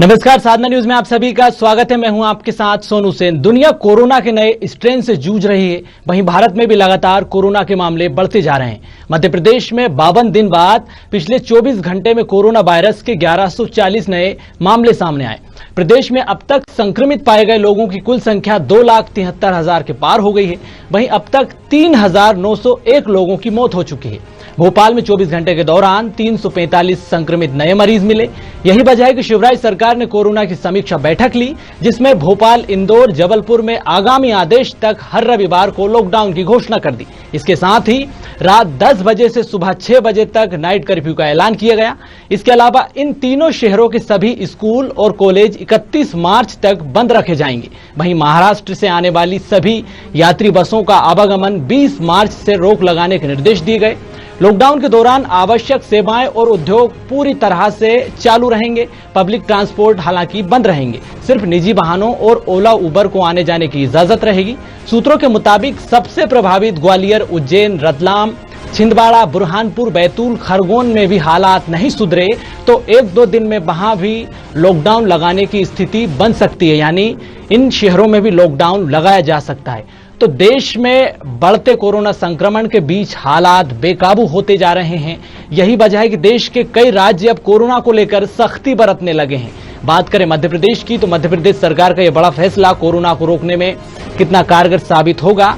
नमस्कार, साधना न्यूज में आप सभी का स्वागत है। मैं हूं आपके साथ सोनू सेन। दुनिया कोरोना के नए स्ट्रेन से जूझ रही है, वहीं भारत में भी लगातार कोरोना के मामले बढ़ते जा रहे हैं। मध्य प्रदेश में 52 दिन बाद पिछले 24 घंटे में कोरोना वायरस के 1140 नए मामले सामने आए। प्रदेश में अब तक संक्रमित पाए गए लोगों की कुल संख्या 2,73,000 के पार हो गई है। वहीं अब तक 3,901 लोगों की मौत हो चुकी है। भोपाल में 24 घंटे के दौरान 345 संक्रमित नए मरीज मिले। यही वजह है कि शिवराज सरकार ने कोरोना की समीक्षा बैठक ली, जिसमें भोपाल, इंदौर, जबलपुर में आगामी आदेश तक हर रविवार को लॉकडाउन की घोषणा कर दी। इसके साथ ही रात 10 बजे से सुबह 6 बजे तक नाइट कर्फ्यू का ऐलान किया गया। इसके अलावा इन तीनों शहरों के सभी स्कूल और कॉलेज 31 मार्च तक बंद रखे जाएंगे। वहीं महाराष्ट्र से आने वाली सभी यात्री बसों का आवागमन 20 मार्च से रोक लगाने के निर्देश दिए गए। लॉकडाउन के दौरान आवश्यक सेवाएं और उद्योग पूरी तरह से चालू रहेंगे। पब्लिक ट्रांसपोर्ट हालांकि बंद रहेंगे। सिर्फ निजी वाहनों और ओला उबर को आने जाने की इजाजत रहेगी। सूत्रों के मुताबिक सबसे प्रभावित ग्वालियर, उज्जैन, रतलाम, छिंदवाड़ा, बुरहानपुर, बैतूल, खरगोन में भी हालात नहीं सुधरे तो 1-2 दिन में वहां भी लॉकडाउन लगाने की स्थिति बन सकती है, यानी इन शहरों में भी लॉकडाउन लगाया जा सकता है। तो देश में बढ़ते कोरोना संक्रमण के बीच हालात बेकाबू होते जा रहे हैं। यही वजह है कि देश के कई राज्य अब कोरोना को लेकर सख्ती बरतने लगे हैं। बात करें मध्य प्रदेश की, तो मध्य प्रदेश सरकार का यह बड़ा फैसला कोरोना को रोकने में कितना कारगर साबित होगा,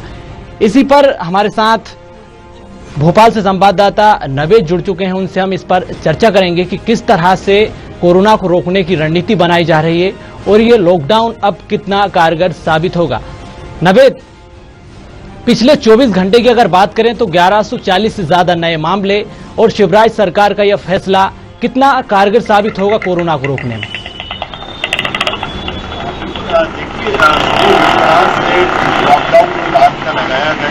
इसी पर हमारे साथ भोपाल से संवाददाता नवेद जुड़ चुके हैं। उनसे हम इस पर चर्चा करेंगे कि किस तरह से कोरोना को रोकने की रणनीति बनाई जा रही है और ये लॉकडाउन अब कितना कारगर साबित होगा। नवेद, पिछले 24 घंटे की अगर बात करें तो 1140 से ज्यादा नए मामले और शिवराज सरकार का यह फैसला कितना कारगर साबित होगा कोरोना को रोकने में? देखिए, लॉकडाउन के बाद का लगाया गया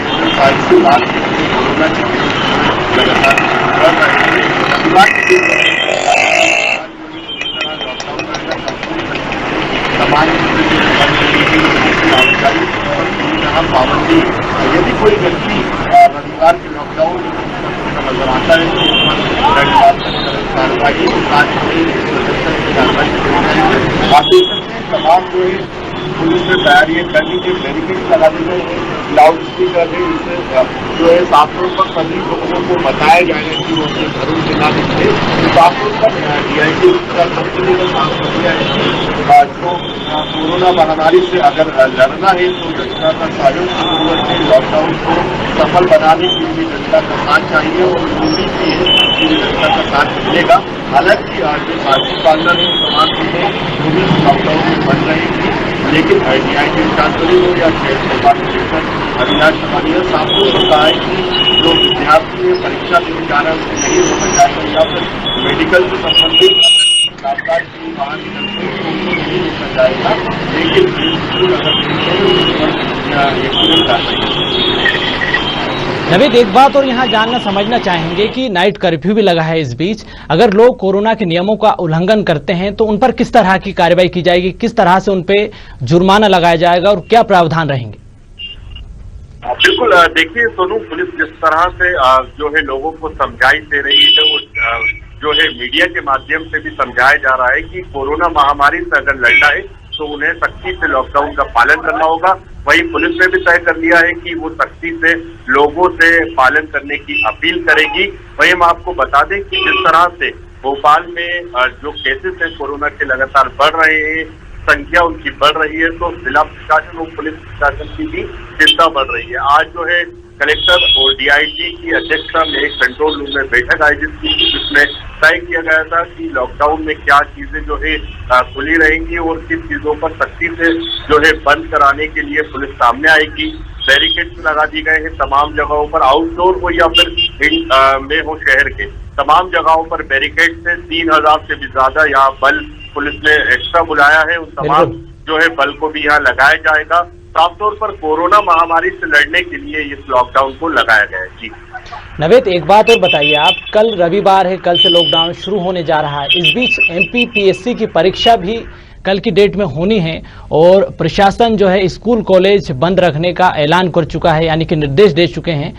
कोरोना के लगातार बढ़ रहे हैं। पाबंदी, यदि कोई व्यक्ति रविवार के लॉकडाउन नजर आता है तो कार्रवाई बाकी तमाम जो है पुलिस ने तैयारियां कर ली थी, बैरिकेड लगा दी गई, लाउड स्पीकर है, इससे जो है साफ तौर पर सभी लोगों को बताया जाएगा कि वो अपने घरों से ना निकले। साफ तौर पर DIG का कंपनी ने काम कर दिया है कि जो कोरोना महामारी से अगर लड़ना है तो जनता का सहयोग की जरूरत है। लॉकडाउन को सफल बनाने के लिए जनता का साथ चाहिए और उम्मीद भी है कि जनता का साथ मिलेगा। हालांकि जो साथी पार्लर है तमाम चीजें लॉकडाउन में बन रही थी, लेकिन DIG चांसलर हो या अविनाश समानिया साफ तौर पर कहा है कि जो विद्यार्थी है परीक्षा देने जा रहे हैं उससे नहीं रोका जाएगा या फिर मेडिकल से संबंधित कामकाज की बाहर निकलते हैं तो उनको नहीं रोका जाएगा, लेकिन नवेद, एक बात और यहाँ जानना समझना चाहेंगे कि नाइट कर्फ्यू भी लगा है इस बीच, अगर लोग कोरोना के नियमों का उल्लंघन करते हैं तो उन पर किस तरह की कार्रवाई की जाएगी, किस तरह से उन पे जुर्माना लगाया जाएगा और क्या प्रावधान रहेंगे? बिल्कुल, देखिए सोनू, पुलिस जिस तरह से जो है लोगों को समझाई दे रही है, वो जो है मीडिया के माध्यम से भी समझाया जा रहा है कि कोरोना महामारी से अगर लड़ना है तो उन्हें सख्ती से लॉकडाउन का पालन करना होगा। वहीं पुलिस ने भी तय कर लिया है कि वो सख्ती से लोगों से पालन करने की अपील करेगी। वहीं हम आपको बता दें कि जिस तरह से भोपाल में जो केसेस हैं कोरोना के लगातार बढ़ रहे हैं, संख्या उनकी बढ़ रही है, तो जिला प्रशासन और पुलिस प्रशासन की भी चिंता बढ़ रही है। आज जो है कलेक्टर और DIG की अध्यक्षता में एक कंट्रोल रूम में बैठक आयोजित की, जिसमें तय किया गया था कि लॉकडाउन में क्या चीजें जो है खुली रहेंगी और किस चीजों पर सख्ती से जो है बंद कराने के लिए पुलिस सामने आएगी। बैरिकेड्स लगा दिए गए हैं तमाम जगहों पर, आउटडोर हो या फिर में हो शहर के तमाम जगहों पर बैरिकेड से 3000 से भी ज्यादा यहाँ बल पुलिस ने एक्स्ट्रा बुलाया है। उन तमाम जो है बल को भी यहाँ लगाया जाएगा। साफ तौर पर कोरोना महामारी से लड़ने के लिए इस लॉकडाउन को लगाया गया है। जी नवेद, एक बात और बताइए आप, कल रविवार है, कल से लॉकडाउन शुरू होने जा रहा है। इस बीच MPPSC की परीक्षा भी कल की डेट में होनी है और प्रशासन जो है स्कूल कॉलेज बंद रखने का ऐलान कर चुका है, यानी कि निर्देश दे चुके हैं।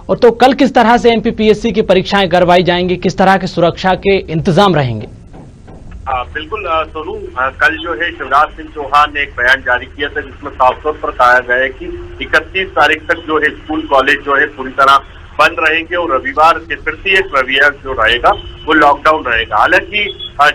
और तो कल किस तरह से MPPSC की परीक्षाएं करवाई जाएंगी, किस तरह की सुरक्षा के इंतजाम रहेंगे? बिल्कुल सोनू, कल जो है शिवराज सिंह चौहान ने एक बयान जारी किया था जिसमें साफ तौर पर कहा गया है कि 31 तारीख तक जो है स्कूल कॉलेज जो है पूरी तरह बंद रहेंगे और रविवार के तृतीयक रविवार जो रहेगा वो लॉकडाउन रहेगा। हालांकि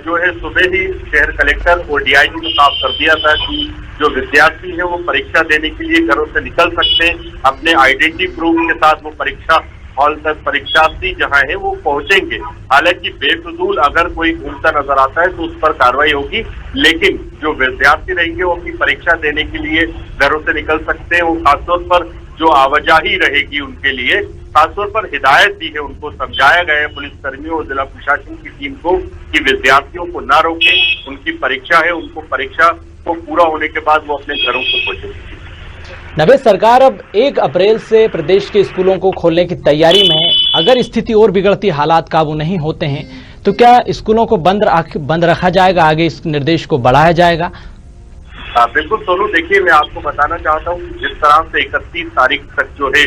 जो है सुबह ही शहर कलेक्टर और डीआईजी ने साफ कर दिया था कि जो विद्यार्थी है वो परीक्षा देने के लिए घरों से निकल सकते हैं, अपने आइडेंटिटी प्रूफ के साथ वो परीक्षा हॉल तक परीक्षार्थी जहां है वो पहुंचेंगे। हालांकि बेफजूल अगर कोई घूमता नजर आता है तो उस पर कार्रवाई होगी, लेकिन जो विद्यार्थी रहेंगे वो अपनी परीक्षा देने के लिए घरों से निकल सकते हैं। वो खासतौर पर जो आवाजाही रहेगी उनके लिए खासतौर पर हिदायत दी है, उनको समझाया गया है पुलिस कर्मियों और जिला प्रशासन की टीम को कि विद्यार्थियों को न रोकें, उनकी परीक्षा है, उनको परीक्षा को पूरा होने के बाद वो अपने घरों को पहुंचेंगे। नवेद, सरकार अब 1 अप्रैल से प्रदेश के स्कूलों को खोलने की तैयारी में है। अगर स्थिति और बिगड़ती, हालात काबू नहीं होते हैं तो क्या स्कूलों को बंद रखा जाएगा, आगे इस निर्देश को बढ़ाया जाएगा? बिल्कुल सोनू, देखिए मैं आपको बताना चाहता हूँ जिस तरह से 31 तारीख तक जो है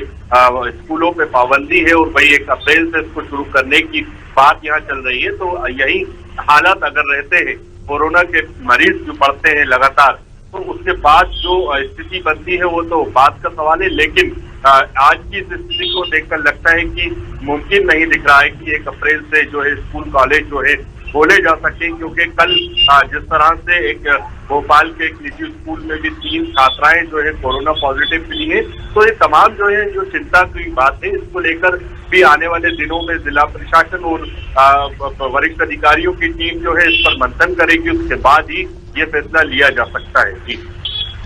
स्कूलों पे पाबंदी है और वही 1 अप्रैल से इसको शुरू करने की बात यहाँ चल रही है, तो यही हालात अगर रहते हैं, कोरोना के मरीज जो बढ़ते हैं लगातार, तो उसके बाद जो स्थिति बनती है वो तो बात का सवाल है। लेकिन आज की इस स्थिति को देखकर लगता है कि मुमकिन नहीं दिख रहा है कि 1 अप्रैल से जो है स्कूल कॉलेज जो है खोले जा सके, क्योंकि कल जिस तरह से एक भोपाल के एक निजी स्कूल में भी 3 छात्राएं जो है कोरोना पॉजिटिव मिली है, तो ये तमाम जो है जो चिंता की बात है, इसको लेकर भी आने वाले दिनों में जिला प्रशासन और वरिष्ठ अधिकारियों की टीम जो है इस पर मंथन करेगी, उसके बाद ही ये फैसला लिया जा सकता है। जी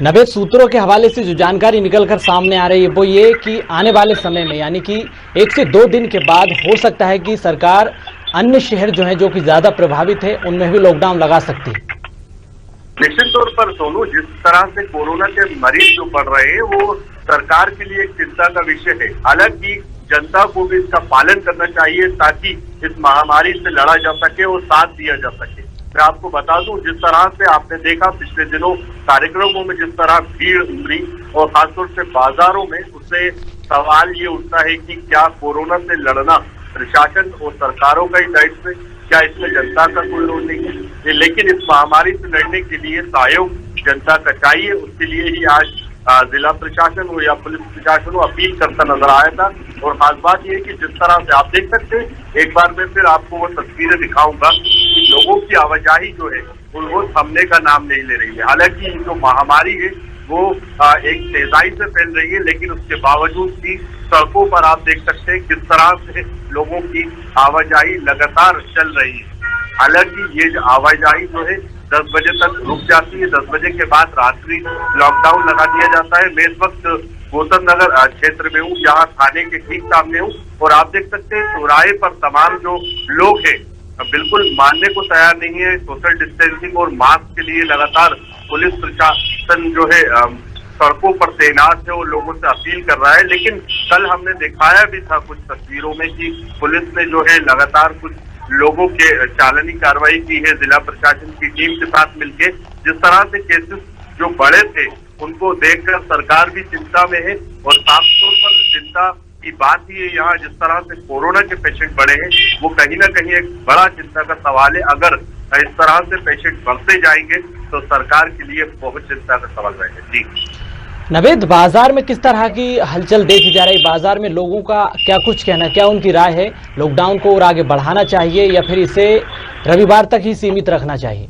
नवेद, सूत्रों के हवाले से जो जानकारी निकलकर सामने आ रही है वो ये कि आने वाले समय में यानी कि 1 से 2 दिन के बाद हो सकता है कि सरकार अन्य शहर जो है जो कि ज्यादा प्रभावित है उनमें भी लॉकडाउन लगा सकती है। निश्चित तौर पर सोनू, जिस तरह से कोरोना के मरीज जो बढ़ रहे हैं वो सरकार के लिए एक चिंता का विषय है। हालांकि जनता को भी इसका पालन करना चाहिए ताकि इस महामारी से लड़ा जा सके और साथ दिया जा सके। मैं आपको बता दूं, जिस तरह से आपने देखा पिछले दिनों कार्यक्रमों में जिस तरह भीड़ उमड़ी और खासतौर से बाजारों में, उससे सवाल ये उठता है कि क्या कोरोना से लड़ना प्रशासन और सरकारों का ही दायित्व है, क्या इसमें जनता का कोई रोल नहीं है? लेकिन इस महामारी से लड़ने के लिए सहयोग जनता का चाहिए, उसके लिए ही आज जिला प्रशासन हो या पुलिस प्रशासन हो अपील करता नजर आया था। और खास बात यह है कि जिस तरह से आप देख सकते हैं, एक बार मैं फिर आपको वो तस्वीरें दिखाऊंगा कि लोगों की आवाजाही जो है वो थमने का नाम नहीं ले रही है। हालांकि जो महामारी है वो एक तेजाई से फैल रही है, लेकिन उसके बावजूद भी सड़कों पर आप देख सकते हैं किस तरह से लोगों की आवाजाही लगातार चल रही है। हालांकि ये आवाजाही जो है 10 बजे तक रुक जाती है, 10 बजे के बाद रात्रि लॉकडाउन लगा दिया जाता है। मैं इस वक्त गौतम नगर क्षेत्र में हूँ, यहाँ थाने के ठीक सामने हूँ, और आप देख सकते हैं चौराहे पर तमाम जो लोग हैं बिल्कुल मानने को तैयार नहीं है। सोशल डिस्टेंसिंग और मास्क के लिए लगातार पुलिस प्रशासन जो है सड़कों पर तैनात है और लोगों से अपील कर रहा है। लेकिन कल हमने दिखाया भी था कुछ तस्वीरों में कि पुलिस ने जो है लगातार कुछ लोगों के चालानी कार्रवाई की है जिला प्रशासन की टीम के साथ मिलकर। जिस तरह से केसेस जो बड़े थे उनको देखकर सरकार भी चिंता में है, और साफ तौर पर चिंता की बात ही है यहाँ जिस तरह से कोरोना के पेशेंट बढ़े हैं, वो कहीं ना कहीं एक बड़ा चिंता का सवाल है। अगर इस तरह से पेशेंट बढ़ते जाएंगे तो सरकार के लिए बहुत चिंता का सवाल रहेगा। जी नवेद, बाजार में किस तरह की हलचल देखी जा रही? बाजार में लोगों का क्या कुछ कहना, क्या उनकी राय है? लॉकडाउन को और आगे बढ़ाना चाहिए या फिर इसे रविवार तक ही सीमित रखना चाहिए?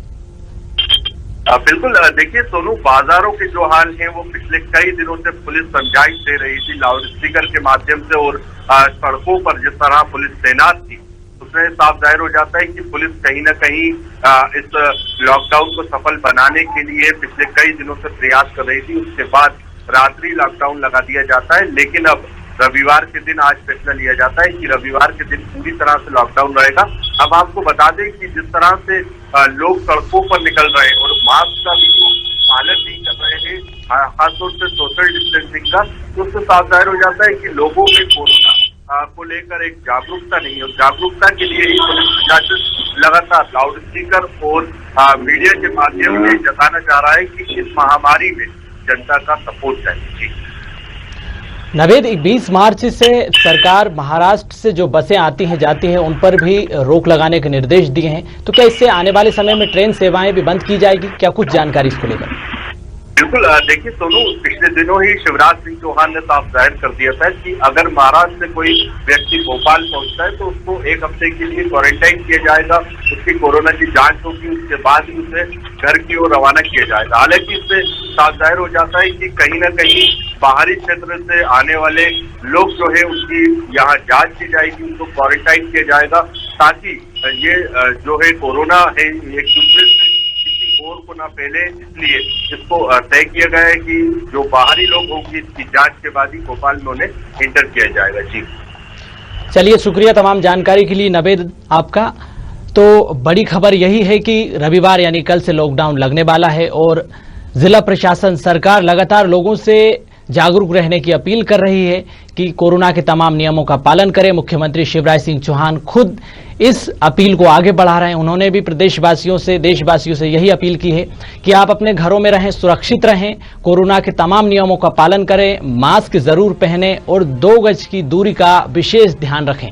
बिल्कुल, देखिए सोनू, बाजारों के जो हाल हैं वो पिछले कई दिनों से पुलिस समझाइश दे रही थी लाउड स्पीकर के माध्यम से, और सड़कों पर जिस तरह पुलिस तैनात थी उसमें साफ जाहिर हो जाता है कि पुलिस कहीं ना कहीं इस लॉकडाउन को सफल बनाने के लिए पिछले कई दिनों से प्रयास कर रही थी। उसके बाद रात्रि लॉकडाउन लगा दिया जाता है, लेकिन अब रविवार के दिन आज फैसला लिया जाता है कि रविवार के दिन पूरी तरह से लॉकडाउन रहेगा। अब आपको बता दें कि जिस तरह से लोग सड़कों पर निकल रहे हैं और मास्क का भी पालन नहीं कर रहे हैं, खासतौर से सोशल डिस्टेंसिंग का, तो उससे साफ जाहिर हो जाता है कि लोगों में कोरोना को लेकर एक जागरूकता नहीं है। जागरूकता के लिए ही पुलिस प्रशासन लगातार लाउड स्पीकर और मीडिया के माध्यम से जताना चाह रहा है कि इस महामारी में जनता का सपोर्ट चाहिए। नवेद, 20 मार्च से सरकार महाराष्ट्र से जो बसें आती हैं जाती हैं उन पर भी रोक लगाने के निर्देश दिए हैं, तो क्या इससे आने वाले समय में ट्रेन सेवाएं भी बंद की जाएगी? क्या कुछ जानकारी इसको लेकर? बिल्कुल, देखिए सोनू, पिछले दिनों ही शिवराज सिंह चौहान ने साफ जाहिर कर दिया था कि अगर महाराष्ट्र से कोई व्यक्ति भोपाल पहुंचता है तो उसको 1 हफ्ते के लिए क्वारंटाइन किया जाएगा, उसकी कोरोना की जांच होगी, उसके बाद ही उसे घर की ओर रवाना किया जाएगा। हालांकि इससे साफ जाहिर हो जाता है कि कहीं न कहीं बाहरी क्षेत्र से आने वाले लोग जो है उनकी यहाँ जांच की जाएगी, उनको क्वारंटाइन किया जाएगा, ताकि ये जो है कोरोना है एक दूसरे से और को ना फैले। इसलिए इसको तय किया गया है कि जो बाहरी लोग होंगे इसकी जांच के बाद ही भोपाल में उन्हें इंटर किया जाएगा। जी चलिए, शुक्रिया तमाम जानकारी के लिए नवेद आपका। तो बड़ी खबर यही है कि रविवार यानी कल से लॉकडाउन लगने वाला है और जिला प्रशासन, सरकार लगातार लोगों से जागरूक रहने की अपील कर रही है कि कोरोना के तमाम नियमों का पालन करें। मुख्यमंत्री शिवराज सिंह चौहान खुद इस अपील को आगे बढ़ा रहे हैं। उन्होंने भी प्रदेशवासियों से, देशवासियों से यही अपील की है कि आप अपने घरों में रहें, सुरक्षित रहें, कोरोना के तमाम नियमों का पालन करें, मास्क जरूर पहनें और 2 गज की दूरी का विशेष ध्यान रखें।